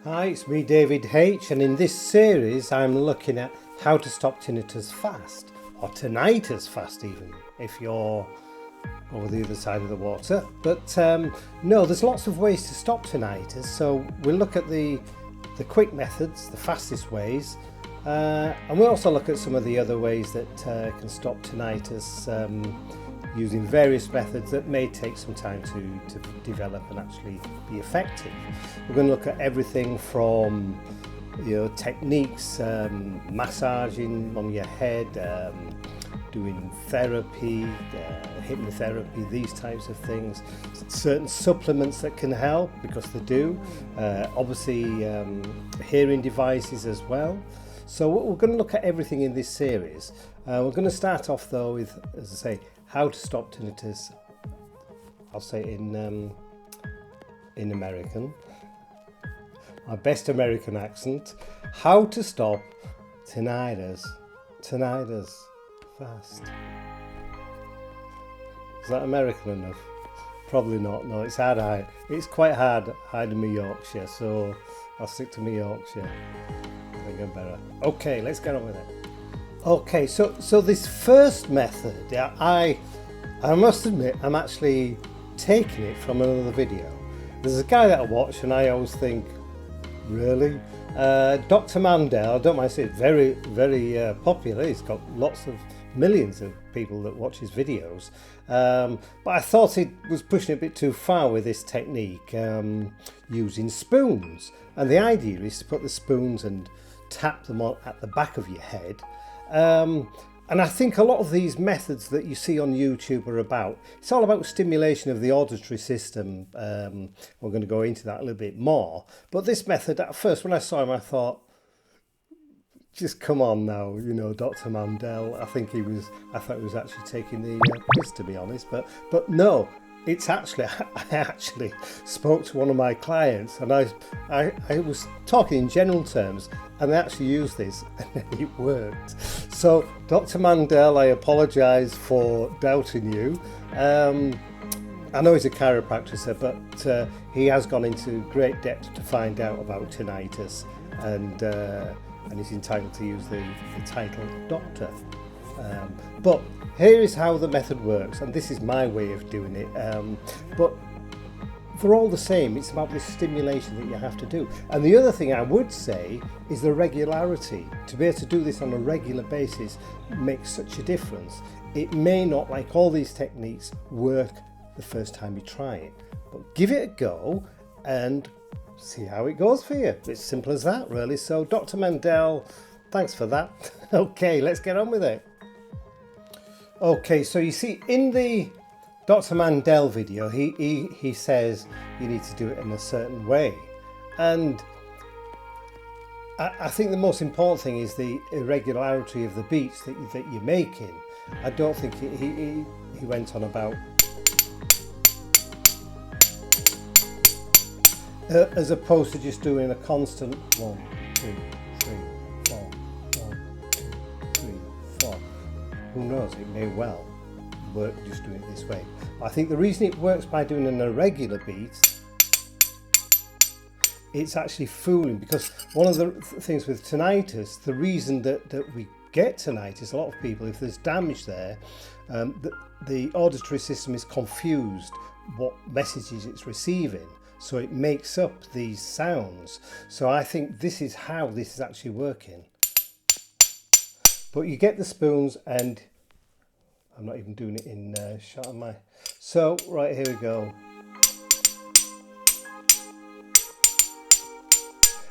Hi, it's me David H, and in this series I'm looking at how to stop tinnitus fast, or tinnitus fast even, if you're over the other side of the water. But no, there's lots of ways to stop tinnitus, so we'll look at the quick methods, the fastest ways, and we'll also look at some of the other ways that can stop tinnitus using various methods that may take some time to develop and actually be effective. We're going to look at everything from techniques, massaging on your head, doing therapy, hypnotherapy, these types of things, certain supplements that can help because they do, obviously hearing devices as well. So we're going to look at everything in this series. We're going to start off though with, as I say, how to stop tinnitus. I'll say in American, my best American accent. How to stop tinnitus fast. Is that American enough? Probably not. No, it's hard. It's quite hard hiding my Yorkshire, so I'll stick to my Yorkshire. I think I'm better. Okay, let's get on with it. Okay, so this first method, I must admit, I'm actually taking it from another video. There's a guy that I watch and I always think, really? Dr. Mandel, I don't mind saying, very, very popular. He's got lots of millions of people that watch his videos. But I thought he was pushing it a bit too far with this technique, using spoons. And the idea is to put the spoons and tap them on at the back of your head. And I think a lot of these methods that you see on YouTube are it's all about stimulation of the auditory system. We're going to go into that a little bit more. But this method, at first, when I saw him, I thought, just come on now, Dr. Mandel. I thought he was actually taking the piss, to be honest. But no. It's actually, I actually spoke to one of my clients and I was talking in general terms and they actually used this and it worked. So Dr. Mandel, I apologise for doubting you. I know he's a chiropractor, but he has gone into great depth to find out about tinnitus and he's entitled to use the title doctor. But here is how the method works, and this is my way of doing it. But for all the same, it's about this stimulation that you have to do. And the other thing I would say is the regularity. To be able to do this on a regular basis makes such a difference. It may not, like all these techniques, work the first time you try it, but give it a go and see how it goes for you. It's simple as that, really. So Dr. Mandel, thanks for that. Okay, let's get on with it. Okay, so you see in the Dr. Mandel video, he says you need to do it in a certain way. And I think the most important thing is the irregularity of the beats that you're making. I don't think he went on about as opposed to just doing a constant 1, 2, 3, 4, 1, 2, 3, 4. Who knows, it may well work just doing it this way. But I think the reason it works by doing an irregular beat, it's actually fooling, because one of the things with tinnitus, the reason that we get tinnitus, a lot of people, if there's damage there, the auditory system is confused what messages it's receiving. So it makes up these sounds. So I think this is how this is actually working. But you get the spoons, and I'm not even doing it in shot on my. So right, here we go.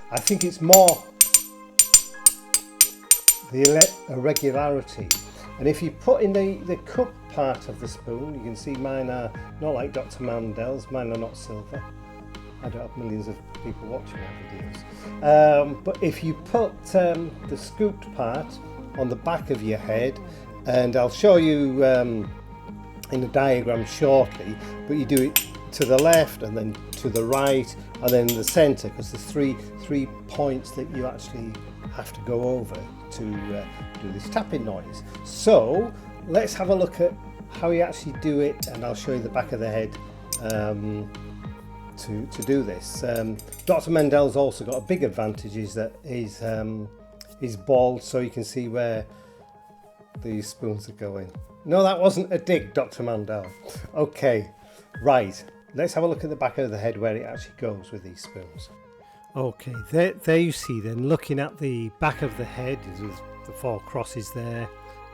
I think it's more the irregularity. And if you put in the cup part of the spoon, you can see mine are not like Dr. Mandel's, mine are not silver. I don't have millions of people watching my videos. But if you put the scooped part on the back of your head, and I'll show you in a diagram shortly, but you do it to the left and then to the right and then the center, because there's three points that you actually have to go over to do this tapping noise. So let's have a look at how you actually do it, and I'll show you the back of the head to do this. Dr. Mendel's also got a big advantage, is that he's bald, so you can see where these spoons are going. No, that wasn't a dig, Dr. Mandel. Okay, right, let's have a look at the back of the head where it actually goes with these spoons. Okay, there you see then, looking at the back of the head, there's the 4 crosses there.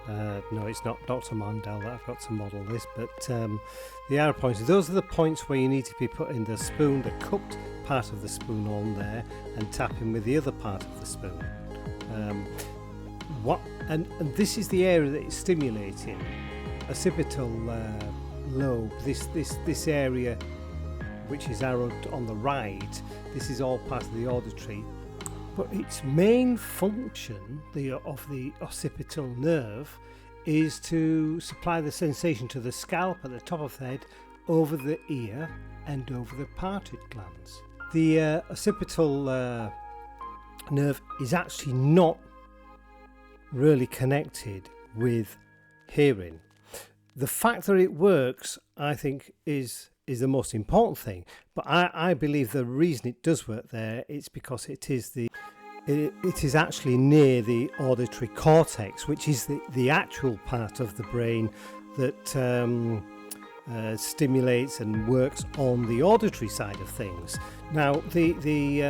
No, it's not Dr. Mandel that I've got to model this, but the arrow points, those are the points where you need to be putting the spoon, the cupped part of the spoon on there, and tapping with the other part of the spoon. And this is the area that is stimulating occipital lobe. This area, which is arrowed on the right, this is all part of the auditory. But its main function of the occipital nerve is to supply the sensation to the scalp at the top of the head, over the ear and over the parotid glands. The occipital nerve is actually not really connected with hearing. The fact that it works, I think, is the most important thing. But I believe the reason it does work there is because it is actually near the auditory cortex, which is the actual part of the brain that stimulates and works on the auditory side of things. Now the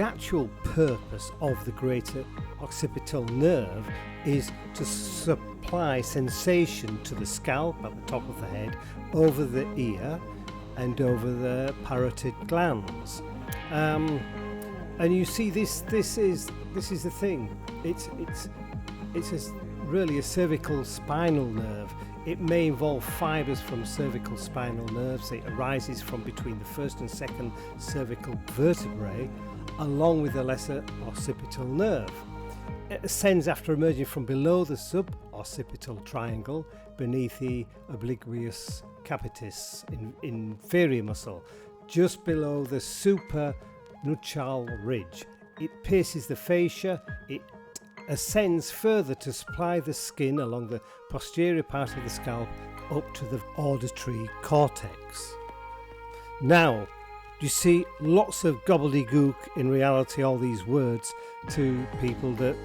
actual purpose of the greater occipital nerve is to supply sensation to the scalp at the top of the head, over the ear and over the parotid glands. And you see, this is the thing. It's really a cervical spinal nerve. It may involve fibers from cervical spinal nerves. It arises from between the first and second cervical vertebrae, along with the lesser occipital nerve. It ascends after emerging from below the suboccipital triangle beneath the obliquus capitis inferior muscle, just below the supranuchal ridge. It pierces the fascia. It ascends further to supply the skin along the posterior part of the scalp up to the auditory cortex. Now, you see, lots of gobbledygook, in reality, all these words to people that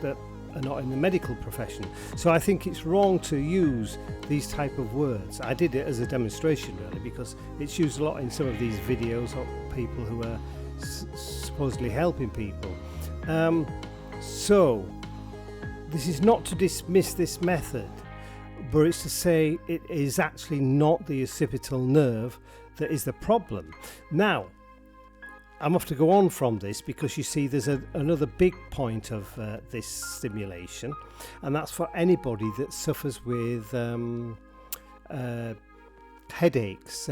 are not in the medical profession. So I think it's wrong to use these type of words. I did it as a demonstration, really, because it's used a lot in some of these videos of people who are supposedly helping people. So this is not to dismiss this method, but it's to say it is actually not the occipital nerve that is the problem. Now, I'm off to go on from this, because you see there's another big point of this stimulation, and that's for anybody that suffers with headaches,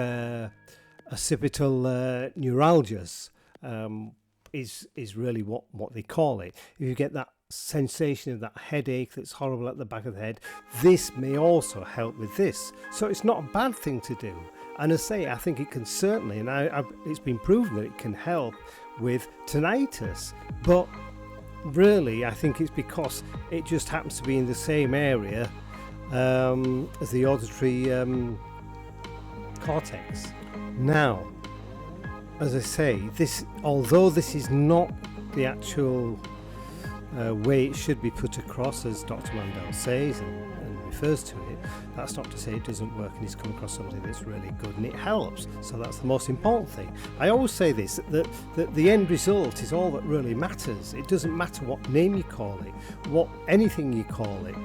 occipital neuralgias is really what they call it. If you get that sensation of that headache that's horrible at the back of the head, this may also help with this. So it's not a bad thing to do. And as I say, I think it can certainly, and it's been proven that it can help with tinnitus. But really, I think it's because it just happens to be in the same area as the auditory cortex. Now, as I say, although this is not the actual way it should be put across, as Dr. Mandel says and refers to it, that's not to say it doesn't work and he's come across something that's really good and it helps. So that's the most important thing. I always say this, that the end result is all that really matters. It doesn't matter what name you call it, anything you call it.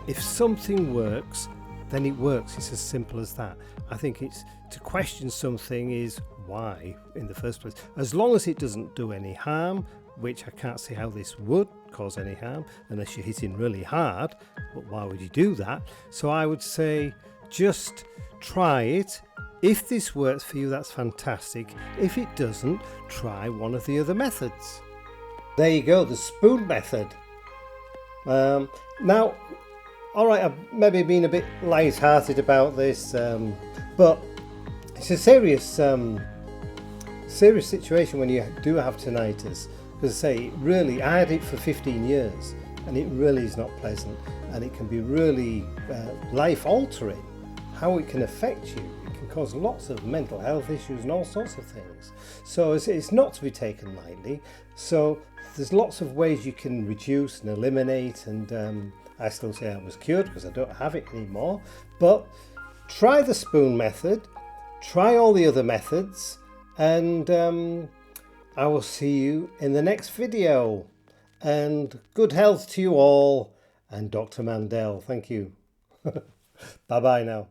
If something works, then it works. It's as simple as that. I think it's to question something is why in the first place. As long as it doesn't do any harm, which I can't see how this would cause any harm unless you're hitting really hard, but why would you do that? So I would say just try it. If this works for you, that's fantastic. If it doesn't, try one of the other methods. There you go, the spoon method. Now, alright, I've maybe been a bit light-hearted about this, but it's a serious situation when you do have tinnitus. Because I say, really, I had it for 15 years and it really is not pleasant, and it can be really life-altering. How it can affect you, it can cause lots of mental health issues and all sorts of things. So it's not to be taken lightly. So there's lots of ways you can reduce and eliminate, and I still say I was cured because I don't have it anymore. But try the spoon method, try all the other methods, and I will see you in the next video. And good health to you all, and Dr. Mandel, thank you. Bye bye now.